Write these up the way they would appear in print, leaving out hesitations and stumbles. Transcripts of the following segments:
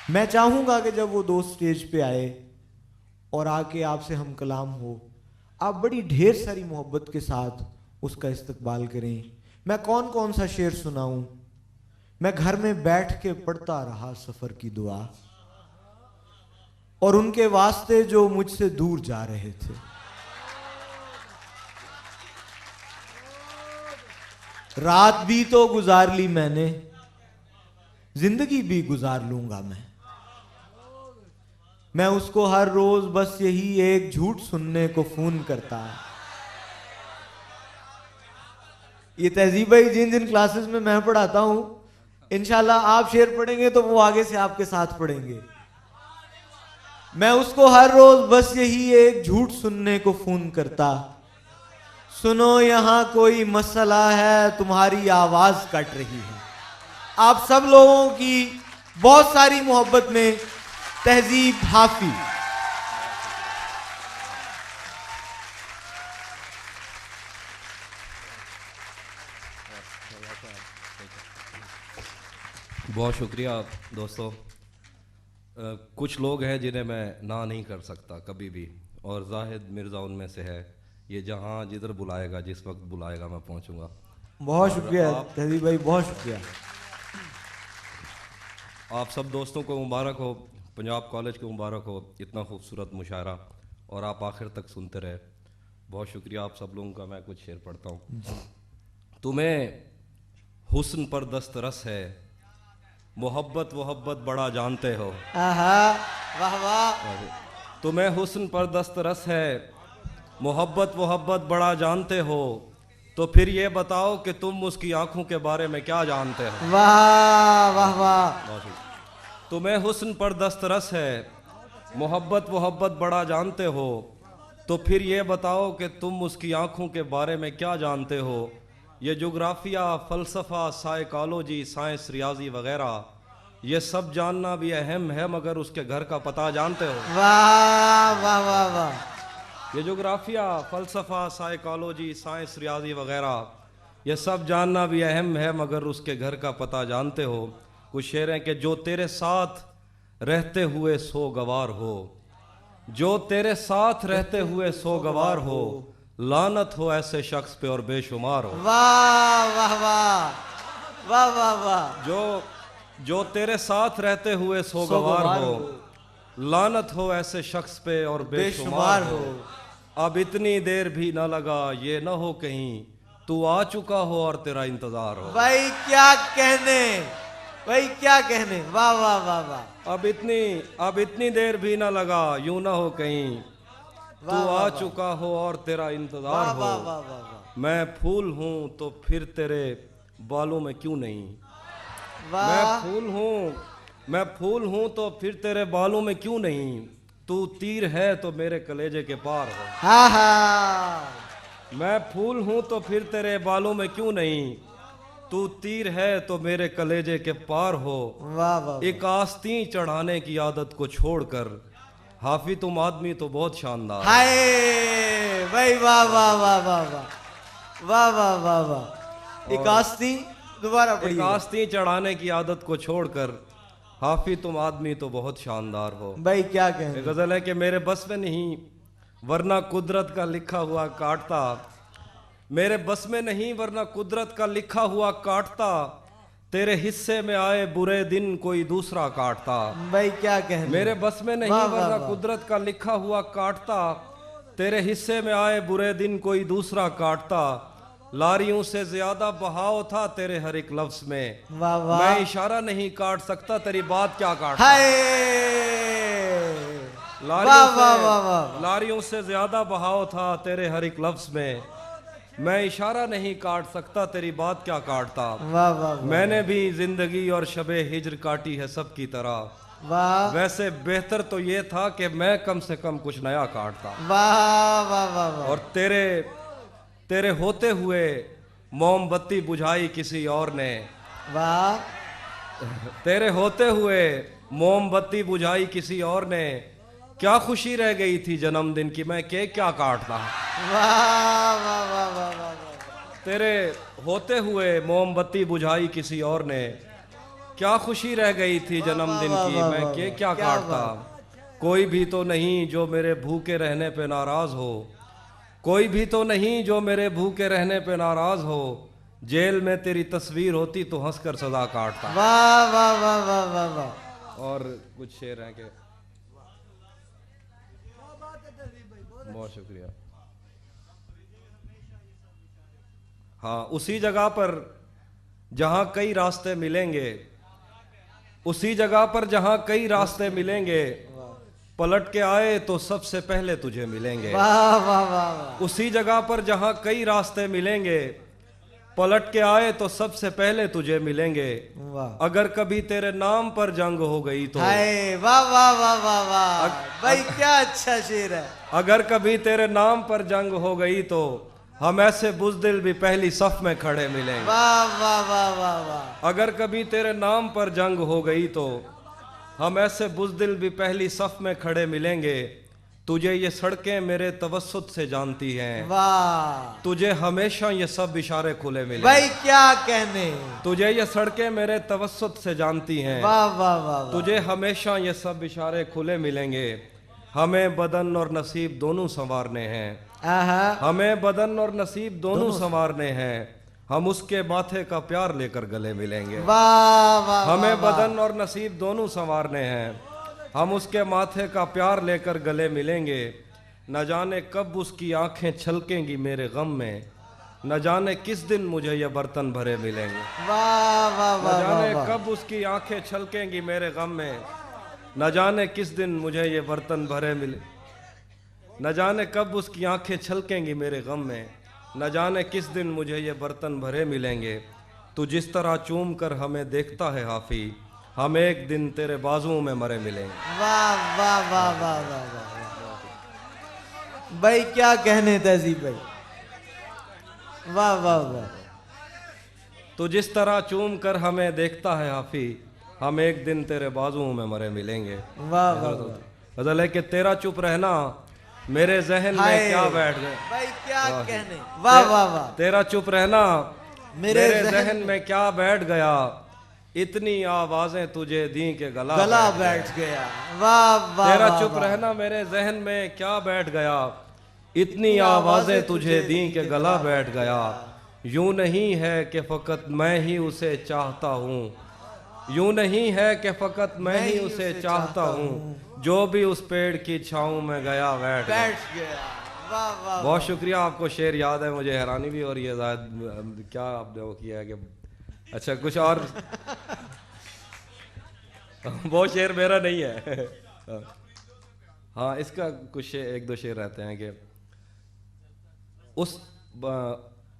میں چاہوں گا کہ جب وہ دوست سٹیج پہ آئے اور آ کے آپ سے ہم کلام ہو، آپ بڑی ڈھیر ساری محبت کے ساتھ اس کا استقبال کریں. میں کون کون سا شعر سناؤں؟ میں گھر میں بیٹھ کے پڑھتا رہا سفر کی دعا، اور ان کے واسطے جو مجھ سے دور جا رہے تھے. رات بھی تو گزار لی میں نے، زندگی بھی گزار لوں گا میں اس کو ہر روز بس یہی ایک جھوٹ سننے کو فون کرتا. یہ تہذیب بھائی جن جن کلاسز میں پڑھاتا ہوں، انشاءاللہ آپ شعر پڑھیں گے تو وہ آگے سے آپ کے ساتھ پڑھیں گے. میں اس کو ہر روز بس یہی ایک جھوٹ سننے کو فون کرتا. سنو یہاں کوئی مسئلہ ہے، تمہاری آواز کٹ رہی ہے. آپ سب لوگوں کی بہت ساری محبت میں تہذیب حافی. بہت شکریہ دوستو. کچھ لوگ ہیں جنہیں میں نہ نہیں کر سکتا کبھی بھی، اور زاہد مرزا ان میں سے ہے. یہ جہاں جدھر بلائے گا، جس وقت بلائے گا، میں پہنچوں گا. بہت شکریہ تہذیب بھائی، بہت شکریہ. آپ سب دوستوں کو مبارک ہو، پنجاب کالج کو مبارک ہو، اتنا خوبصورت مشاعرہ، اور آپ آخر تک سنتے رہے. بہت شکریہ آپ سب لوگوں کا. میں کچھ شعر پڑھتا ہوں. تمہیں حسن پر دسترس ہے، محبت وحبت بڑا جانتے ہو. واہ واہ. تمہیں حسن پر دسترس ہے، محبت وحبت بڑا جانتے ہو، تو پھر یہ بتاؤ کہ تم اس کی آنکھوں کے بارے میں کیا جانتے ہو. واہ واہ واہ. تمہیں حسن پر دسترس ہے، محبت وحبت بڑا جانتے ہو، تو پھر یہ بتاؤ کہ تم اس کی آنکھوں کے بارے میں کیا جانتے ہو. یہ جغرافیہ، فلسفہ، سائیکالوجی، سائنس، ریاضی وغیرہ، یہ سب جاننا بھی اہم ہے، مگر اس کے گھر کا پتہ جانتے ہو. واہ واہ واہ واہ. یہ جغرافیہ، فلسفہ، سائیکالوجی، سائنس، ریاضی وغیرہ، یہ سب جاننا بھی اہم ہے، مگر اس کے گھر کا پتہ جانتے ہو. کچھ شعر ہیں کہ جو تیرے ساتھ رہتے ہوئے سوگوار ہو، جو تیرے ساتھ رہتے ہوئے سوگوار ہو، لعنت ہو ایسے شخص پہ اور بے شمار ہو. واہ واہ واہ. واہ واہ واہ. جو تیرے ساتھ رہتے ہوئے سوگوار ہو، لعنت ہو ایسے شخص پہ اور بے شمار ہو. اب اتنی دیر بھی نہ لگا، یہ نہ ہو کہیں تو آ چکا ہو اور تیرا انتظار ہو. بھائی کیا کہنے، بھائی کیا کہنے. واہ واہ واہ واہ. اب اتنی دیر بھی نہ لگا، یوں نہ ہو کہیں تو آ چکا ہو اور تیرا انتظار ہو. میں پھول ہوں تو پھر تیرے بالوں میں کیوں نہیں. میں پھول ہوں تو پھر تیرے بالوں میں کیوں نہیں. تو تیر ہے تو میرے کلیجے کے پار ہو. میں پھول ہوں تو پھر تیرے بالوں میں کیوں نہیں. تو تیر ہے تو میرے کلیجے کے پار ہو. ایک آستین چڑھانے کی عادت کو چھوڑ کر، حافی تم آدمی تو بہت شاندار. ہائے بھائی، واہ واہ واہ واہ واہ. واہ واہ واہ واہ. ایک آستین، دوبارہ پڑھیے. ایک آستین چڑھانے کی عادت کو چھوڑ کر، حافی تم آدمی تو بہت شاندار ہو. بھائی کیا کہیں. ایک غزل ہے کہ میرے بس میں نہیں ورنہ قدرت کا لکھا ہوا کاٹتا. میرے بس میں نہیں ورنہ قدرت کا لکھا ہوا کاٹتا. تیرے حصے میں آئے برے دن کوئی دوسرا کاٹتا. بھائی کیا کہیں. میرے بس میں نہیں ورنہ قدرت کا لکھا ہوا کاٹتا. تیرے حصے میں آئے برے دن کوئی دوسرا کاٹتا. لاریوں سے زیادہ بہاؤ تھا تیرے ہر ایک لفظ میں. میں اشارہ نہیں کاٹ سکتا، تیری بات کیا کاٹتا. لاریوں سے زیادہ بہاؤ تھا تیرے ہر ایک لفظ میں. میں اشارہ نہیں کاٹ سکتا، تیری بات کیا کاٹتا. میں نے بھی زندگی اور شب ہجر کاٹی ہے سب کی طرح. ویسے بہتر تو یہ تھا کہ میں کم سے کم کچھ نیا کاٹتا. اور تیرے ہوتے ہوئے موم بتی بجھائی کسی اور نے. تیرے ہوتے ہوئے موم بتی بجھائی کسی اور نے. کیا خوشی رہ گئی تھی جنم دن کی، میں کیک کیا کاٹتا. تیرے ہوتے ہوئے موم بتی بجھائی کسی اور نے. کیا خوشی رہ گئی تھی جنم دن کی میں کیک کیا کاٹتا کوئی بھی تو نہیں جو میرے بھوکے رہنے پہ ناراض ہو کوئی بھی تو نہیں جو میرے بھوکے رہنے پہ ناراض ہو جیل میں تیری تصویر ہوتی تو ہنس کر سزا کاٹتا واہ واہ واہ واہ واہ واہ اور کچھ شعر ہیں کہ بہت شکریہ ہاں اسی جگہ پر جہاں کئی راستے ملیں گے اسی جگہ پر جہاں کئی راستے ملیں گے پلٹ کے آئے تو سب سے پہلے تجھے ملیں گے واہ واہ واہ اسی جگہ پر جہاں کئی راستے ملیں گے پلٹ کے آئے تو سب سے پہلے تجھے ملیں گے واہ اگر کبھی تیرے نام پر جنگ ہو گئی تو ہائے واہ واہ واہ واہ واہ بھائی کیا اچھا شعر ہے اگر کبھی تیرے نام پر جنگ ہو گئی تو ہم ایسے بزدل بھی پہلی صف میں کھڑے ملیں گے واہ واہ واہ واہ واہ اگر کبھی تیرے نام پر جنگ ہو گئی تو ہم ایسے بزدل بھی پہلی صف میں کھڑے ملیں گے تجھے یہ سڑکیں میرے توسط سے جانتی ہیں واہ تجھے ہمیشہ یہ سب اشارے کھلے ملیں بھائی کیا کہنے تجھے یہ سڑکیں میرے توسط سے جانتی ہیں واہ واہ واہ تجھے ہمیشہ یہ سب اشارے کھلے ملیں گے ہمیں بدن اور نصیب دونوں سنوارنے ہیں آہا ہمیں بدن اور نصیب دونوں سنوارنے ہیں ہم اس کے ماتھے کا پیار لے کر گلے ملیں گے واہ واہ ہمیں بدن اور نصیب دونوں سنوارنے ہیں ہم اس کے ماتھے کا پیار لے کر گلے ملیں گے نہ جانے کب اس کی آنکھیں چھلکیں گی میرے غم میں نہ جانے کس دن مجھے یہ برتن بھرے ملیں گے واہ واہ نہ واہ جانے واہ کب اس کی آنکھیں چھلکیں گی میرے غم میں نہ جانے کس دن مجھے یہ برتن بھرے ملے نہ جانے کب اس کی آنکھیں چھلکیں گی میرے غم میں نہ جانے کس دن مجھے یہ برتن بھرے ملیں گے تو جس طرح چوم کر ہمیں دیکھتا ہے حافی ہم ایک دن تیرے بازوؤں میں مرے ملیں گے واہ واہ واہ واہ واہ واہ بھائی کیا کہنے تہذیب بھائی واہ واہ واہ تو جس طرح چوم کر ہمیں دیکھتا ہے حافی ہم ایک دن تیرے بازوؤں میں مرے ملیں گے واہ واہ واہ غزل ہے کہ تیرا چپ رہنا میرے ذہن میں ہائے کیا بیٹھ گئے بھائی کیا کہنے واہ واہ واہ تیرا چپ رہنا میرے میرے ذہن میں کیا بیٹھ گیا اتنی آوازیں تجھے دیں کہ گلا بیٹھ گیا واہ واہ تیرا واہ چپ واہ رہنا میرے ذہن میں کیا بیٹھ گیا اتنی آوازیں تجھے دیں کہ گلا بیٹھ گیا یوں نہیں ہے کہ فقط میں ہی اسے چاہتا ہوں یوں نہیں ہے کہ فقط میں ہی اسے چاہتا ہوں جو بھی اس پیڑ کی چھاؤں میں گیا بیٹھ گیا گیا واہ واہ بہت شکریہ آپ کو شعر یاد ہے مجھے حیرانی بھی ہو رہی ہے زاہد کیا آپ نے وہ کیا ہے کہ اچھا کچھ اور وہ شعر میرا نہیں ہے ہاں اس کا کچھ ایک دو شعر رہتے ہیں کہ اس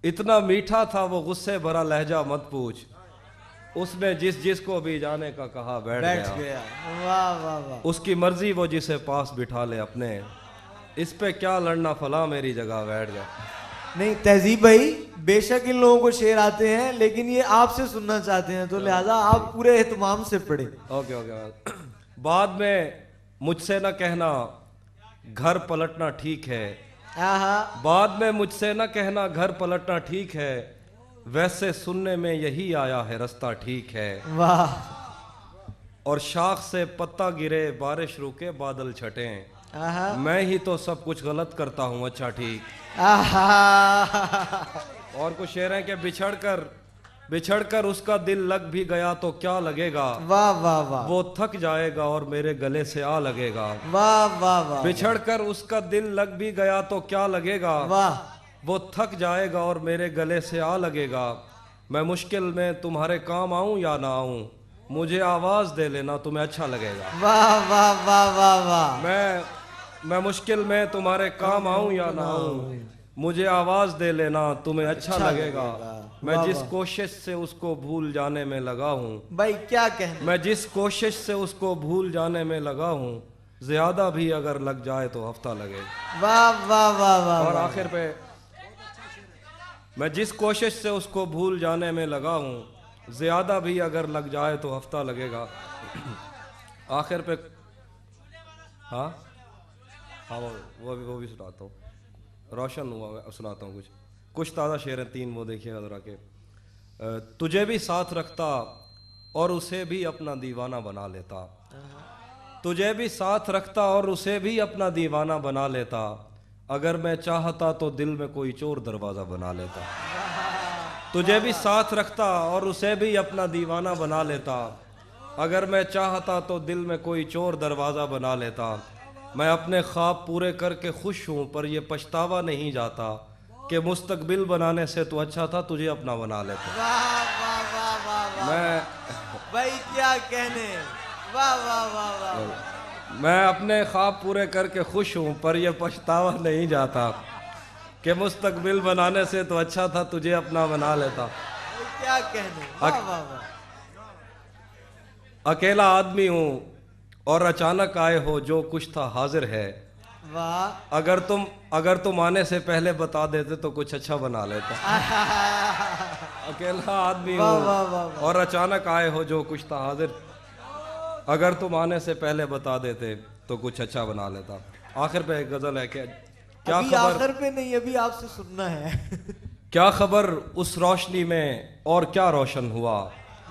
اتنا میٹھا تھا وہ غصے بھرا لہجہ مت پوچھ اس نے جس کو بھی جانے کا کہا بیٹھ گیا واہ واہ واہ اس کی مرضی وہ جسے پاس بٹھا لے اپنے اس پہ کیا لڑنا فلاں میری جگہ بیٹھ گیا نہیں تہذیب بھائی بے شک ان لوگوں کو شعر آتے ہیں لیکن یہ آپ سے سننا چاہتے ہیں تو لہذا آپ پورے اہتمام سے پڑھیں اوکے اوکے بعد میں مجھ سے نہ کہنا گھر پلٹنا ٹھیک ہے بعد میں مجھ سے نہ کہنا گھر پلٹنا ٹھیک ہے ویسے سننے میں یہی آیا ہے رستہ ٹھیک ہے واہ اور شاخ سے پتا گرے بارش رکے بادل چھٹیں میں ہی تو سب کچھ غلط کرتا ہوں اچھا ٹھیک اور کچھ شعر ہیں کہ بچھڑ کر اس کا دل لگ بھی گیا تو کیا لگے گا واہ واہ واہ وہ تھک جائے گا اور میرے گلے سے آ لگے گا واہ واہ واہ بچھڑ کر اس کا دل لگ بھی گیا تو کیا لگے گا واہ وہ تھک جائے گا اور میرے گلے سے آ لگے گا میں مشکل میں تمہارے کام آؤں یا نہ آؤں مجھے آواز دے لینا تمہیں اچھا لگے گا واہ واہ واہ واہ واہ میں مشکل میں تمہارے کام آؤں یا نہ آؤں مجھے آواز دے لینا تمہیں اچھا لگے گا میں جس کوشش سے اس کو بھول جانے میں لگا ہوں بھائی کیا کہنے میں جس کوشش سے اس کو بھول جانے میں لگا ہوں زیادہ بھی اگر لگ جائے تو ہفتہ لگے واہ واہ واہ واہ اور آخر پہ میں جس کوشش سے اس کو بھول جانے میں لگا ہوں زیادہ بھی اگر لگ جائے تو ہفتہ لگے گا آخر پہ ہاں وہ بھی سناتا ہوں روشن ہوا سناتا ہوں کچھ تازہ شعر ہیں 3 وہ دیکھیے گا ذرا کہ تجھے بھی ساتھ رکھتا اور اسے بھی اپنا دیوانہ بنا لیتا, تجھے بھی ساتھ رکھتا اور اسے بھی اپنا دیوانہ بنا لیتا, اگر میں چاہتا تو دل میں کوئی چور دروازہ بنا لیتا. تجھے بھی ساتھ رکھتا اور اسے بھی اپنا دیوانہ بنا لیتا, اگر میں چاہتا تو دل میں کوئی چور دروازہ بنا لیتا. میں اپنے خواب پورے کر کے خوش ہوں, پر یہ پچھتاوا نہیں جاتا کہ مستقبل بنانے سے تو اچھا تھا تجھے اپنا بنا لیتا. واہ واہ واہ واہ واہ میں بھائی کیا کہنے, واہ واہ واہ واہ. میں اپنے خواب پورے کر کے خوش ہوں, پر یہ پچھتاوا نہیں جاتا کہ مستقبل بنانے سے تو اچھا تھا تجھے اپنا بنا لیتا. کیا کہنے, واہ واہ واہ. اکیلا آدمی ہوں اور اچانک آئے ہو, جو کچھ تھا حاضر ہے. واہ اگر تم آنے سے پہلے بتا دیتے تو کچھ اچھا بنا لیتا. اکیلا آدمی ہوں اور اچانک آئے ہو, جو کچھ تھا حاضر, اگر تم آنے سے پہلے بتا دیتے تو کچھ اچھا بنا لیتا. آخر پہ ایک غزل ہے کہ کیا ابھی خبر, آخر پہ نہیں, ابھی آپ سے سننا ہے. کیا خبر اس روشنی میں اور کیا روشن ہوا,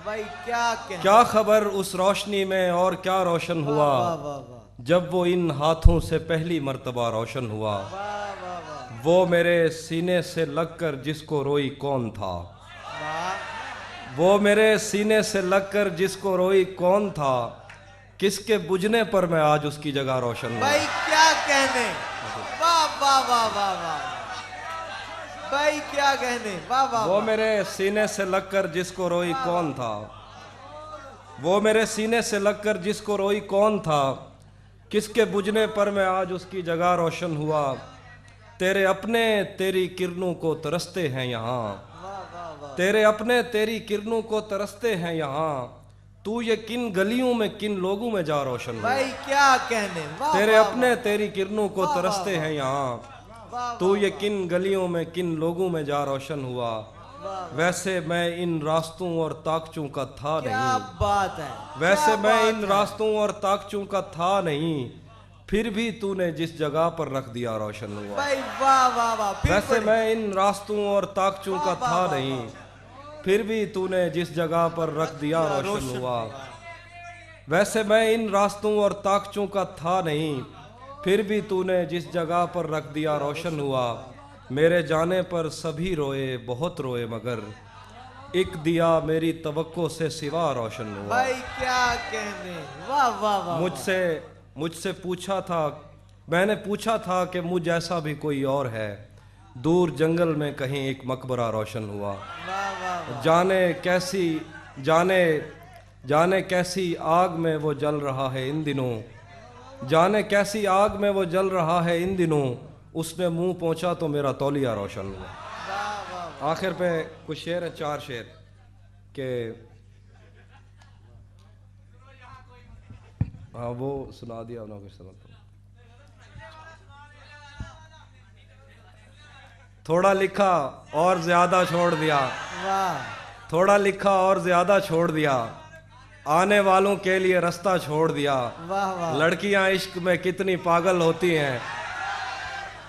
بھائی کیا کہنے, کیا خبر اس روشنی میں اور کیا روشن ہوا, واہ واہ واہ جب وہ ان ہاتھوں سے پہلی مرتبہ روشن ہوا. واہ واہ واہ وہ میرے سینے سے لگ کر جس کو روئی کون تھا, واہ. وہ میرے سینے سے لگ کر جس کو روئی کون تھا, کس کے بجھنے پر میں آج اس کی جگہ روشن ہوں. بھائی کیا کہنے, واہ واہ واہ واہ واہ. بھائی کیا کہنے, واہ واہ. وہ میرے سینے سے لگ کر جس کو روئی کون تھا, وہ میرے سینے سے لگ کر جس کو روئی کون تھا, کس کے بجھنے پر میں آج اس کی جگہ روشن ہوا. تیرے اپنے تیری کرنوں کو ترستے ہیں یہاں, تیرے اپنے تیری کرنوں کو ترستے ہیں یہاں, تو یہ کن گلیوں میں کن لوگوں میں جا روشن ہوا. بھائی کیا کہنے, واہ تیرے واہ اپنے تیری کرنوں کو ترستے ہیں یہاں, واہ تو یہ کن گلیوں میں کن لوگوں میں جا روشن ہوا. واہ. ویسے میں ان راستوں اور طاقتوں کا تھا کیا نہیں, بات ہے, ویسے کیا میں بات ان ہے. راستوں اور طاقتوں کا تھا نہیں, پھر بھی تو نے جس جگہ پر رکھ دیا روشن ہوا. بھائی واہ واہ واہ. پھر ویسے پڑھیں. میں ان راستوں اور طاقتوں کا واہ تھا واہ نہیں, پھر بھی تو نے جس جگہ پر رکھ دیا روشن ہوا. ویسے میں ان راستوں اور طاقتوں کا تھا نہیں, پھر بھی تو نے جس جگہ پر رکھ دیا روشن ہوا. میرے جانے پر سبھی روئے بہت روئے, مگر ایک دیا میری توقع سے سوا روشن ہوا. بھائی کیا کہنے, واہ واہ واہ. مجھ سے پوچھا تھا, میں نے پوچھا تھا کہ مجھ جیسا بھی کوئی اور ہے, دور جنگل میں کہیں ایک مقبرہ روشن ہوا. واہ واہ واہ. جانے کیسی آگ میں وہ جل رہا ہے ان دنوں, جانے کیسی آگ میں وہ جل رہا ہے ان دنوں, اس نے منہ پہنچا تو میرا تولیہ روشن ہوا. واہ واہ. آخر پہ کچھ شعر ہے, 4 شعر کہ ہاں وہ سنا دیا انہوں نے, کچھ سناتا ہوں. تھوڑا لکھا اور زیادہ چھوڑ دیا, واہ. تھوڑا لکھا اور زیادہ چھوڑ دیا, آنے والوں کے لیے رستہ چھوڑ دیا. واہ واہ. لڑکیاں عشق میں کتنی پاگل ہوتی ہیں,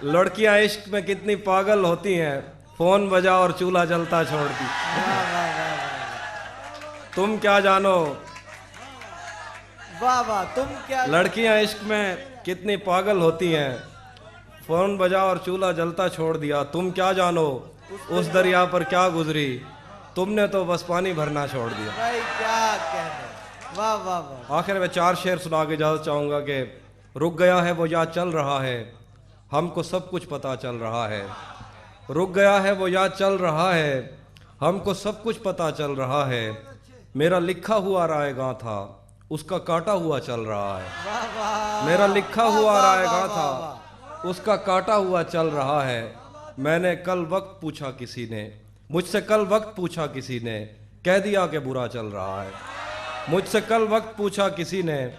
لڑکیاں عشق میں کتنی پاگل ہوتی ہیں, فون بجا اور چولہا جلتا چھوڑ دی. واہ واہ واہ. تم کیا جانو, واہ واہ. تم کیا, لڑکیاں عشق میں کتنی پاگل ہوتی ہیں, فون بجا اور چولہا جلتا چھوڑ دیا. تم کیا جانو اس دریا پر کیا گزری, تم نے تو بس پانی بھرنا چھوڑ دیا. بھائی کیا کہنے, واہ واہ واہ. آخر میں 4 شعر سنا کے اجازت چاہوں گا کہ رک گیا ہے وہ یاد چل رہا ہے, ہم کو سب کچھ پتا چل رہا ہے. رک گیا ہے وہ یاد چل رہا ہے, ہم کو سب کچھ پتا چل رہا ہے. میرا لکھا ہوا رائے گاں تھا, اس کا کاٹا ہوا چل رہا ہے. واہ واہ. میرا لکھا ہوا واہ رائے واہ گاں واہ تھا, واہ. اس کا کاٹا ہوا چل رہا ہے. میں نے کل وقت پوچھا کسی نے, مجھ سے کل وقت پوچھا کسی نے, کہہ دیا کہ برا چل رہا ہے. مجھ سے کل وقت پوچھا کسی نے,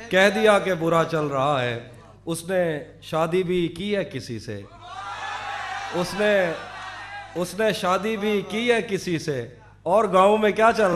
کہہ دیا کہ برا چل رہا ہے. اس نے شادی بھی کی ہے کسی سے, اس نے شادی بھی کی ہے کسی سے, اور گاؤں میں کیا چل